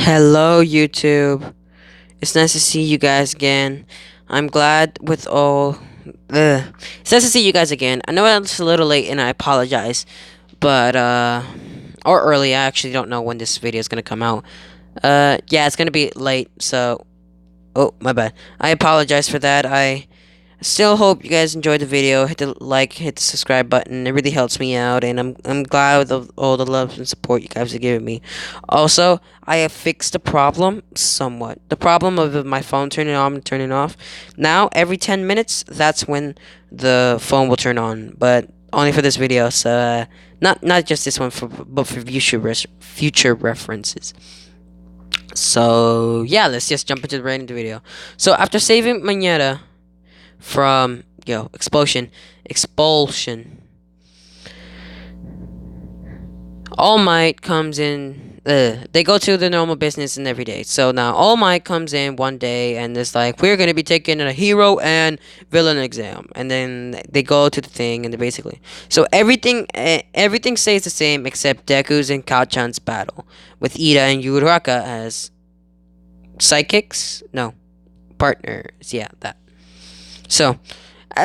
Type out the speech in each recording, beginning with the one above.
Hello, YouTube. It's nice to see you guys again. I'm glad with all. It's nice to see you guys again. I know it's a little late and I apologize, but or early. I actually don't know when this video is gonna come out. Yeah, it's gonna be late. So, oh my bad. I apologize for that. I still hope you guys enjoyed the video. Hit the like, hit the subscribe button. It really helps me out, and I'm glad with all the love and support you guys are giving me. Also, I have fixed the problem somewhat. The problem of my phone turning on and turning off. Now, every 10 minutes, that's when the phone will turn on, but only for this video. So, not just this one, but for future references. So yeah, let's just jump into right into the video. So after saving Magneta from expulsion, All Might comes in. They go to the normal business and every day. So now All Might comes in one day and is like, we're gonna be taking a hero and villain exam, and then they go to the thing and they basically everything stays the same except Deku's and Kachan's battle with Ida and Uraraka as sidekicks. No, partners. Yeah, that. So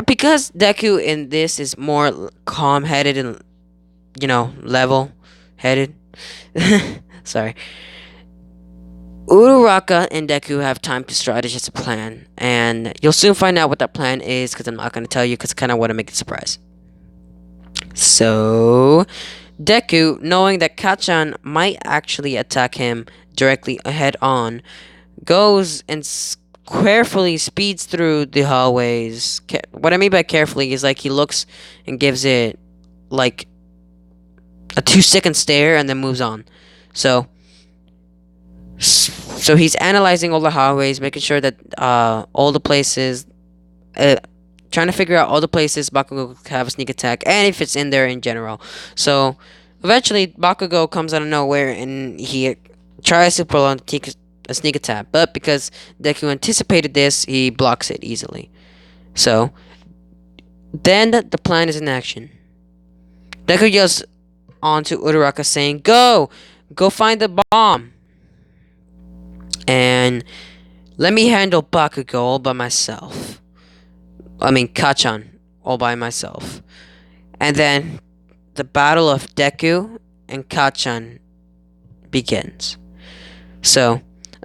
because Deku in this is more calm-headed and level-headed. Sorry. Uraraka and Deku have time to strategize a plan, and you'll soon find out what that plan is, because I'm not going to tell you, because I kind of want to make it a surprise. So, Deku, knowing that Kachan might actually attack him directly head on, goes and carefully speeds through the hallways. What I mean by carefully is like he looks and gives it like a 2-second stare and then moves on. So he's analyzing all the hallways, making sure that all the places, trying to figure out all the places Bakugo could have a sneak attack, and if it's in there in general. So eventually Bakugo comes out of nowhere and he tries to pull on a sneak attack, but because Deku anticipated this, he blocks it easily. So then the plan is in action. Deku yells onto Uraraka saying, Go find the bomb, and let me handle Bakugo all by myself. I mean Kachan all by myself." And then the battle of Deku and Kachan begins. So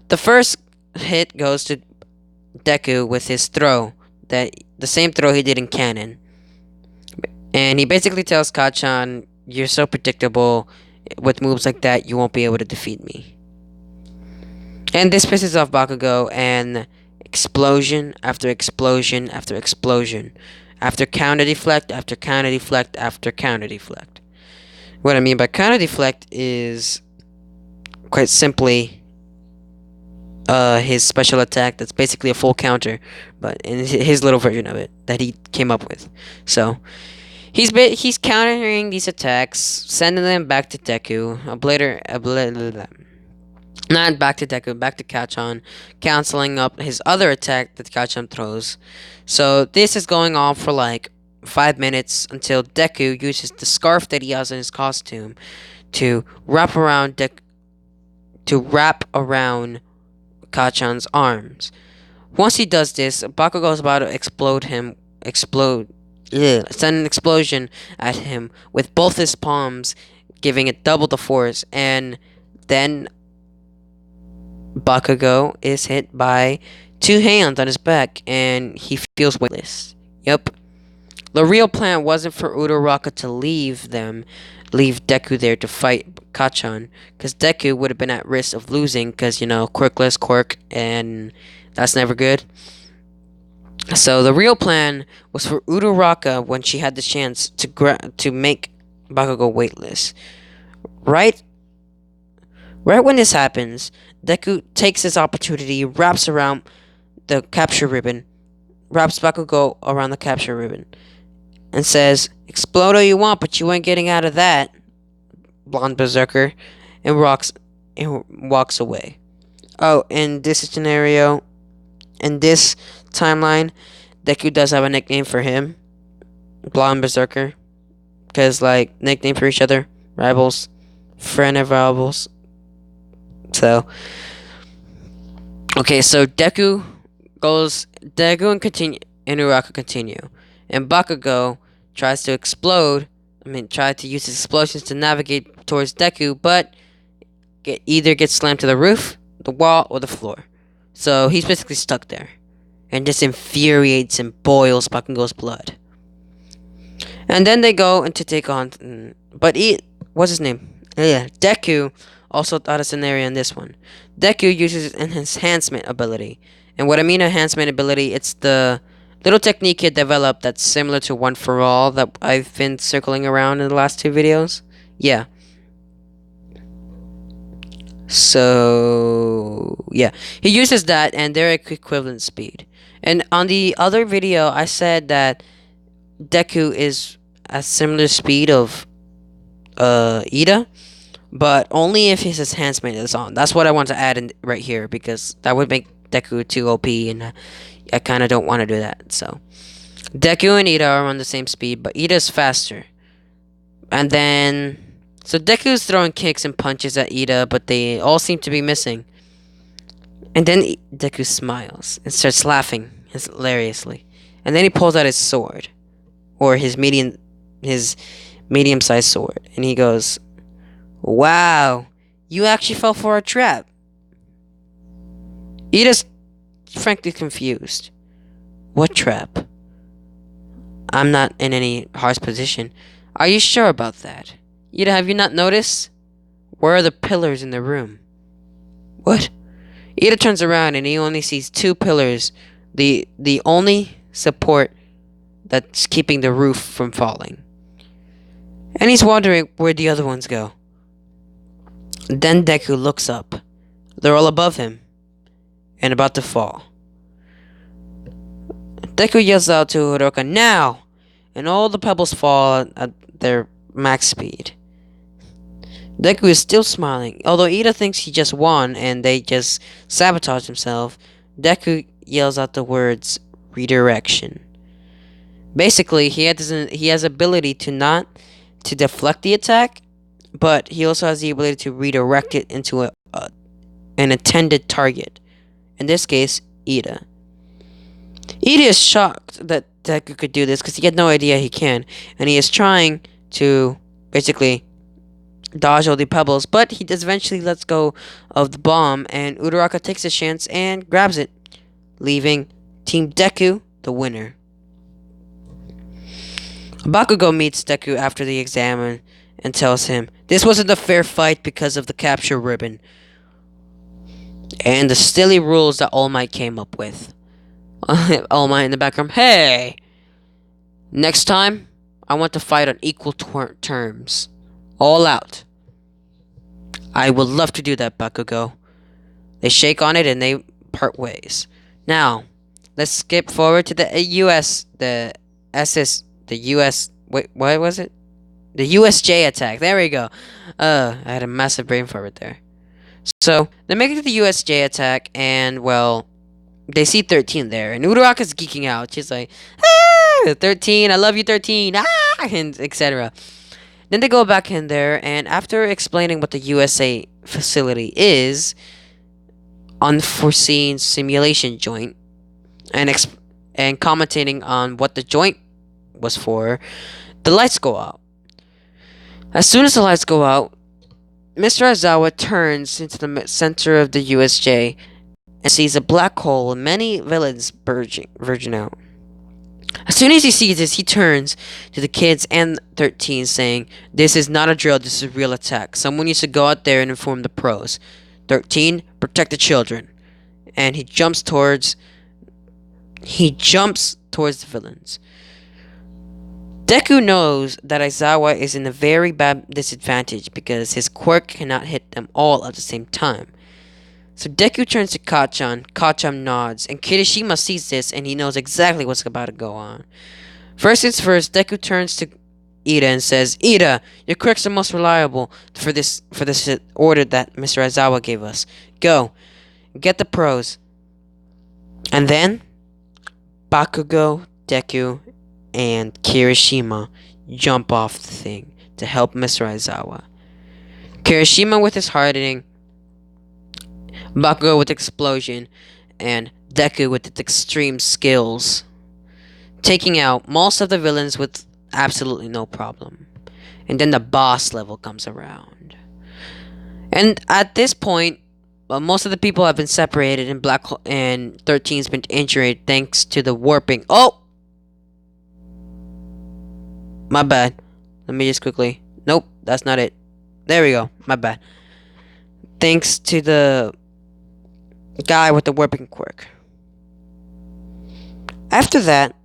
the first hit goes to Deku with his throw, the same throw he did in canon. And he basically tells Kachan, "You're so predictable. With moves like that, you won't be able to defeat me." And this pisses off Bakugo, and explosion after explosion after explosion, after counter deflect after counter deflect after counter deflect. What I mean by counter deflect is quite simply his special attack that's basically a full counter, but in his little version of it that he came up with. So he's countering these attacks, sending them back to Deku. Not back to Deku, back to Kachan, canceling up his other attack that Kachan throws. So this is going on for like 5 minutes until Deku uses the scarf that he has in his costume to wrap around Kachan's arms. Once he does this, Bakugo is about to send an explosion at him with both his palms, giving it double the force, and then Bakugo is hit by 2 hands on his back, and he feels weightless. Yep. The real plan wasn't for Uraraka to leave Deku there to fight Kachan, because Deku would have been at risk of losing, because, quirkless, quirk, and that's never good. So the real plan was for Uraraka, when she had the chance, to make Bakugo weightless. Right when this happens, Deku takes this opportunity, wraps around the capture ribbon, wraps Bakugo around the capture ribbon, and says, "Explode all you want, but you ain't getting out of that, blonde berserker," and walks away. Oh, in this scenario, in this timeline, Deku does have a nickname for him, blonde berserker, because nickname for each other, rivals, friend of rivals. So So, okay, so Deku and Uraka continue. And Bakugo tries to try to use his explosions to navigate towards Deku, but either gets slammed to the roof, the wall, or the floor. So he's basically stuck there. And this infuriates and boils Bakugo's blood. And then they go and to take on... what's his name? Yeah, Deku also thought a scenario in this one. Deku uses an enhancement ability. And what I mean enhancement ability, it's the little technique he developed that's similar to One For All that I've been circling around in the last 2 videos. Yeah. So, yeah. He uses that and they're at equivalent speed. And on the other video, I said that Deku is at similar speed of Ida, but only if his enhancement is on. That's what I want to add in right here, because that would make Deku too OP, and I kind of don't want to do that. So Deku and Ida are on the same speed, but Ida's faster. And then so Deku's throwing kicks and punches at Ida, but they all seem to be missing. And then Deku smiles and starts laughing hilariously. And then he pulls out his sword, or his medium-sized sword, and he goes, "Wow, you actually fell for a trap." Ida's frankly confused. What trap? I'm not in any harsh position. Are you sure about that? Ida, have you not noticed? Where are the pillars in the room? What? Ida turns around and he only sees 2 pillars, the only support that's keeping the roof from falling. And he's wondering where the other ones go. Then Deku looks up. They're all above him and about to fall. Deku yells out to Hiroka, "Now!" And all the pebbles fall at their max speed. Deku is still smiling. Although Ida thinks he just won and they just sabotaged himself, Deku yells out the words, "Redirection." Basically, he has ability to deflect the attack, but he also has the ability to redirect it into an intended target. In this case, Ida. Ida is shocked that Deku could do this because he had no idea he can, and he is trying to basically dodge all the pebbles, but he just eventually lets go of the bomb, and Uraraka takes a chance and grabs it, leaving Team Deku the winner. Bakugo meets Deku after the exam and tells him this wasn't a fair fight because of the capture ribbon and the silly rules that All Might came up with. All Might in the background, "Hey! Next time, I want to fight on equal terms. All out." "I would love to do that, Bakugo." They shake on it and they part ways. Now, let's skip forward to the what was it? The USJ attack. There we go. I had a massive brain fart there. So, they make it to the USJ attack, and, well, they see 13 there, and Uraraka's geeking out. She's like, "Ah, 13, I love you, 13, ah," and etc. Then they go back in there, and after explaining what the USA facility is, unforeseen simulation joint, and commentating on what the joint was for, the lights go out. As soon as the lights go out, Mr. Aizawa turns into the center of the USJ and sees a black hole and many villains verging out. As soon as he sees this, he turns to the kids and 13, saying, "This is not a drill, this is a real attack. Someone needs to go out there and inform the pros. 13, protect the children." And he jumps towards the villains. Deku knows that Aizawa is in a very bad disadvantage because his quirk cannot hit them all at the same time. So Deku turns to Kacchan. Kacchan nods, and Kirishima sees this and he knows exactly what's about to go on. First things first, Deku turns to Ida and says, "Ida, your quirks are most reliable for this order that Mr. Aizawa gave us. Go, get the pros." And then Bakugo, Deku, and Kirishima jump off the thing to help Mr. Aizawa. Kirishima with his hardening Bakugo with explosion, and Deku with its extreme skills, taking out most of the villains with absolutely no problem. And then the boss level comes around. And at this point, most of the people have been separated, and and 13's been injured thanks to the warping. Oh, my bad. Let me just quickly. Nope, that's not it. There we go. My bad. Thanks to the guy with the warping quirk. After that,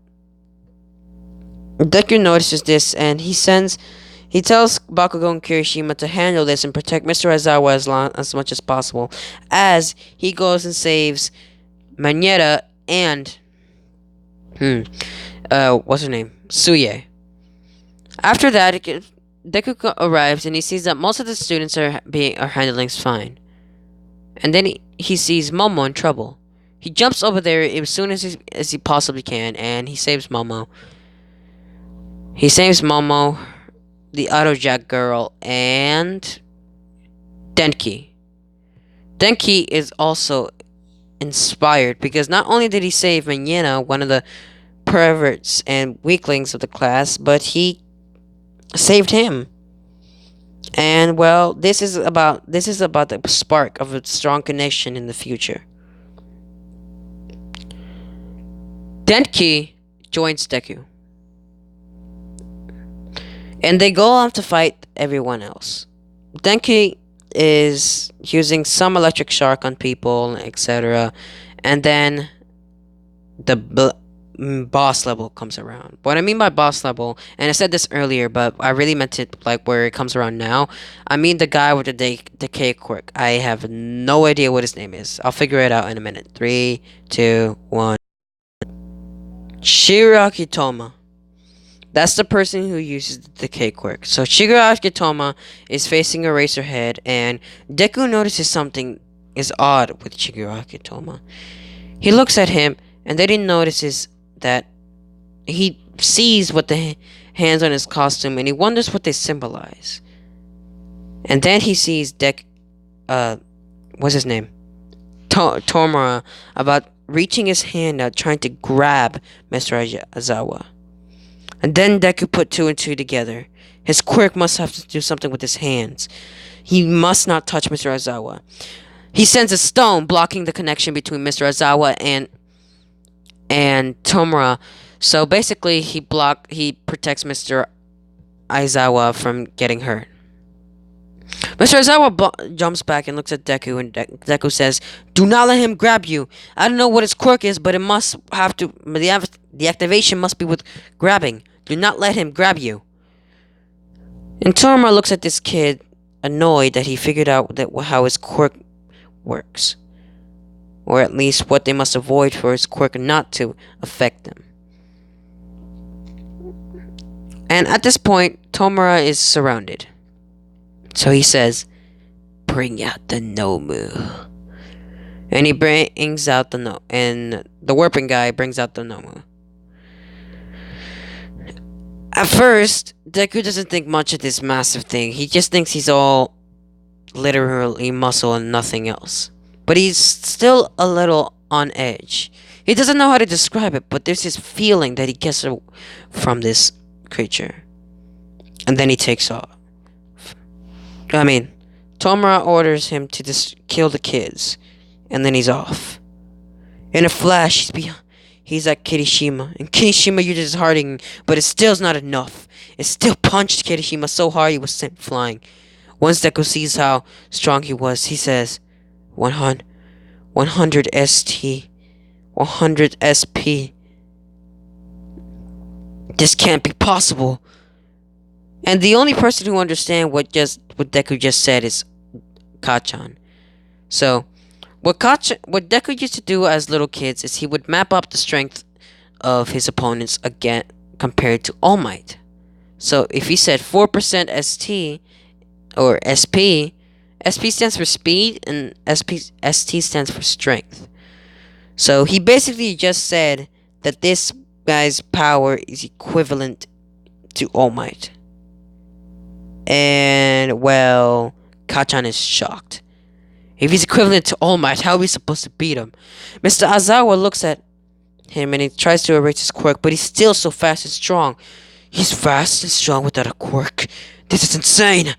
Deku notices this, and he tells Bakugo and Kirishima to handle this and protect Mr. Aizawa as much as possible, as he goes and saves Manetta and what's her name? Suye. After that, Deku arrives and he sees that most of the students are handling fine, and then he sees Momo in trouble. He jumps over there as soon as he possibly can, and he saves Momo. He saves Momo, the Auto Jack girl, and Denki. Denki is also inspired because not only did he save Manetta, one of the perverts and weaklings of the class, but he saved him. And well, this is about the spark of a strong connection in the future. Denki joins Deku, and they go off to fight everyone else. Denki is using some electric shock on people, etc. And then the boss level comes around. What I mean by boss level, and I said this earlier, but I really meant it like where it comes around now. I mean the guy with the decay quirk. I have no idea what his name is. I'll figure it out in a minute. 3, 2, 1. Shigaraki Toma. That's the person who uses the decay quirk. So Shigaraki Toma is facing Eraserhead, and Deku notices something is odd with Shigaraki Toma. He looks at him, and then he notices that he sees what the hands on his costume, and he wonders what they symbolize. And then he sees what's his name? Tomura about reaching his hand out, trying to grab Mr. Aizawa. And then Deku put 2 and 2 together. His quirk must have to do something with his hands. He must not touch Mr. Aizawa. He sends a stone blocking the connection between Mr. Aizawa and Tomura. So basically, he protects Mr. Aizawa from getting hurt. Mr. Aizawa jumps back and looks at Deku, and Deku says, "Do not let him grab you. I don't know what his quirk is, but it must have to. The activation must be with grabbing. Do not let him grab you." And Tomura looks at this kid, annoyed that he figured out how his quirk works, or at least what they must avoid for his quirk not to affect them. And at this point, Tomura is surrounded. So he says, "Bring out the Nomu." And he brings out and the warping guy brings out the Nomu. At first, Deku doesn't think much of this massive thing. He just thinks he's all literally muscle and nothing else. But he's still a little on edge. He doesn't know how to describe it, but there's this feeling that he gets from this creature. And then he takes off. Tomura orders him to just kill the kids, and then he's off. In a flash, he's at Kirishima, and Kirishima uses his hardening, but it still's not enough. It still punched Kirishima so hard he was sent flying. Once Deku sees how strong he was, he says, 100 ST, 100 SP. This can't be possible. And the only person who understands what Deku just said is Kachan. So, what Deku used to do as little kids is he would map up the strength of his opponents again compared to All Might. So, if he said 4% ST or SP, SP stands for speed and ST stands for strength. So, he basically just said that this guy's power is equivalent to All Might. And, well, Kachan is shocked. If he's equivalent to All Might, how are we supposed to beat him? Mr. Azawa looks at him and he tries to erase his quirk, but he's still so fast and strong. He's fast and strong without a quirk. This is insane.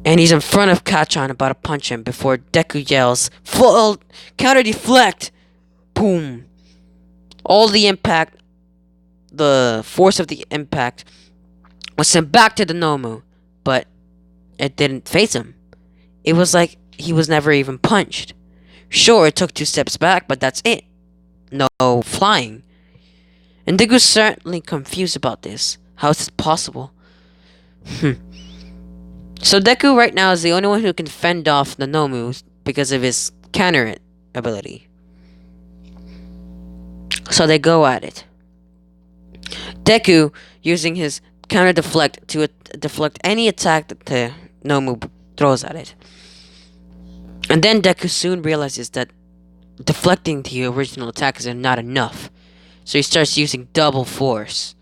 And he's in front of Kachan about to punch him before Deku yells, "Full counter deflect!" Boom. All the impact, the force of the impact, was sent back to the Nomu, but it didn't phase him. It was like he was never even punched. Sure, it took 2 steps back, but that's it. No flying. And Deku's certainly confused about this. How is this possible? So Deku right now is the only one who can fend off the Nomu because of his counter ability. So they go at it. Deku using his counter deflect to deflect any attack that the Nomu throws at it. And then Deku soon realizes that deflecting the original attack is not enough. So he starts using double force.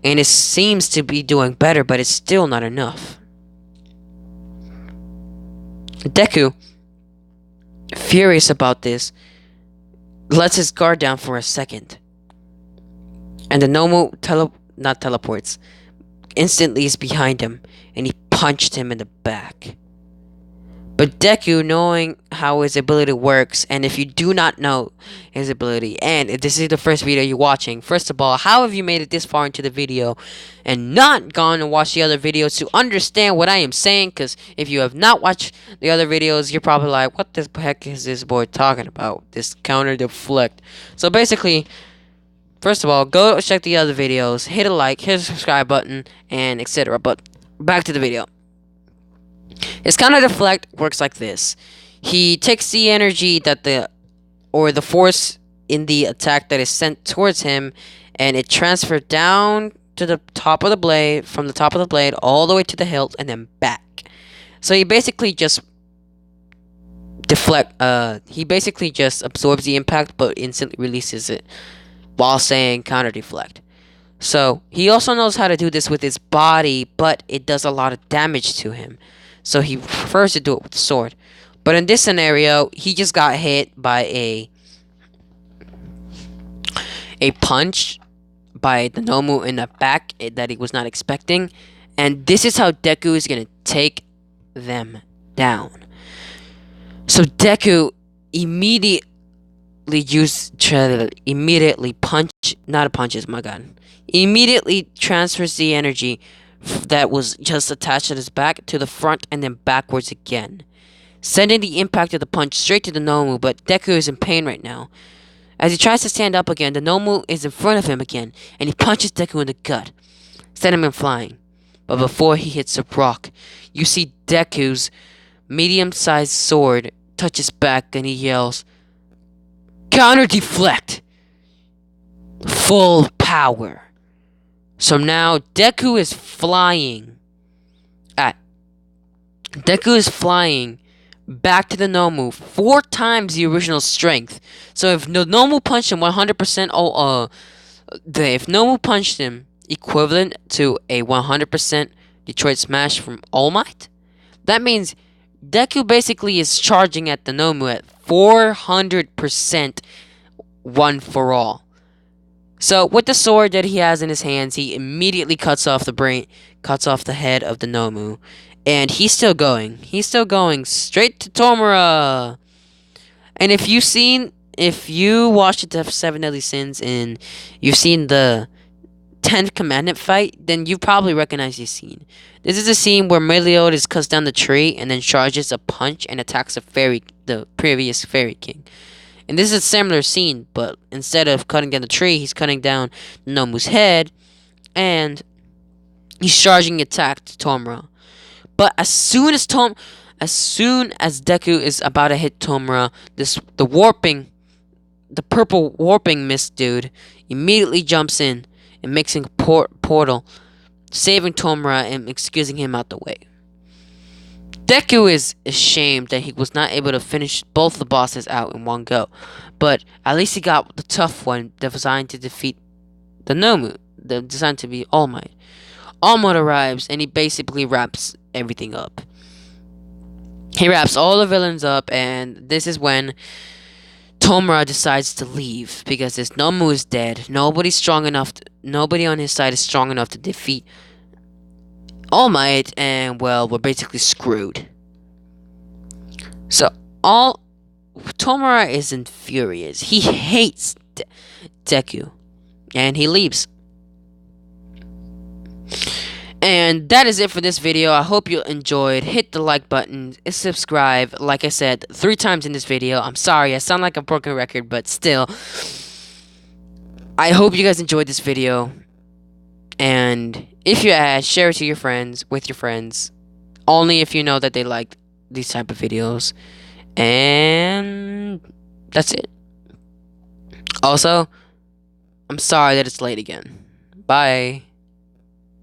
And it seems to be doing better, but it's still not enough. Deku, furious about this, lets his guard down for a second. And the Nomu teleports. Instantly is behind him, and he punched him in the back. But Deku, knowing how his ability works, and if you do not know his ability, and if this is the first video you're watching, first of all, how have you made it this far into the video and not gone and watched the other videos to understand what I am saying? Because if you have not watched the other videos, you're probably like, what the heck is this boy talking about? This counter deflect. So basically, first of all, go check the other videos, hit a like, hit a subscribe button, and etc. But back to the video. His counter deflect works like this. He takes the energy that the force in the attack that is sent towards him, and it transfers down to the top of the blade, from the top of the blade all the way to the hilt, and then back. So he basically just he basically just absorbs the impact but instantly releases it while saying counter deflect. So he also knows how to do this with his body, but it does a lot of damage to him. So he prefers to do it with the sword. But in this scenario, he just got hit by a punch by the Nomu in the back that he was not expecting. And this is how Deku is going to take them down. So Deku immediately immediately transfers the energy that was just attached to his back to the front and then backwards again, sending the impact of the punch straight to the Nomu. But Deku is in pain right now. As he tries to stand up again, the Nomu is in front of him again, and he punches Deku in the gut, sending him flying. But before he hits a rock, you see Deku's medium-sized sword touch his back, and he yells, "Counter deflect! Full power!" So now Deku is flying back to the Nomu 4 times the original strength. So if the Nomu punched him 100%, if Nomu punched him equivalent to a 100% Detroit Smash from All Might, that means Deku basically is charging at the Nomu at 400% one for all. So with the sword that he has in his hands, he immediately cuts off the head of the Nomu, and he's still going. He's still going straight to Tomura. And if you watched the 7 Deadly Sins and you've seen the 10th Commandment fight, then you probably recognize this scene. This is a scene where Meliodas cuts down the tree and then charges a punch and attacks the previous Fairy King. And this is a similar scene, but instead of cutting down the tree, he's cutting down Nomu's head, and he's charging attack to Tomura. But as soon as Deku is about to hit Tomura, the purple warping mist dude immediately jumps in and makes a portal, saving Tomura and excusing him out the way. Deku is ashamed that he was not able to finish both the bosses out in one go, but at least he got the tough one designed to defeat the Nomu, designed to be All Might. All Might arrives and he basically wraps everything up. He wraps all the villains up, and this is when Tomura decides to leave because his Nomu is dead. Nobody on his side is strong enough to defeat All Might, and well, we're basically screwed. So all Tomura is infuriated. He hates Deku, and he leaves. And that is it for this video. I hope you enjoyed. Hit the like button, subscribe. Like I said 3 times in this video. I'm sorry, I sound like a broken record, but still. I hope you guys enjoyed this video. And if you share it to your friends, with your friends. Only if you know that they like these type of videos. And that's it. Also, I'm sorry that it's late again. Bye.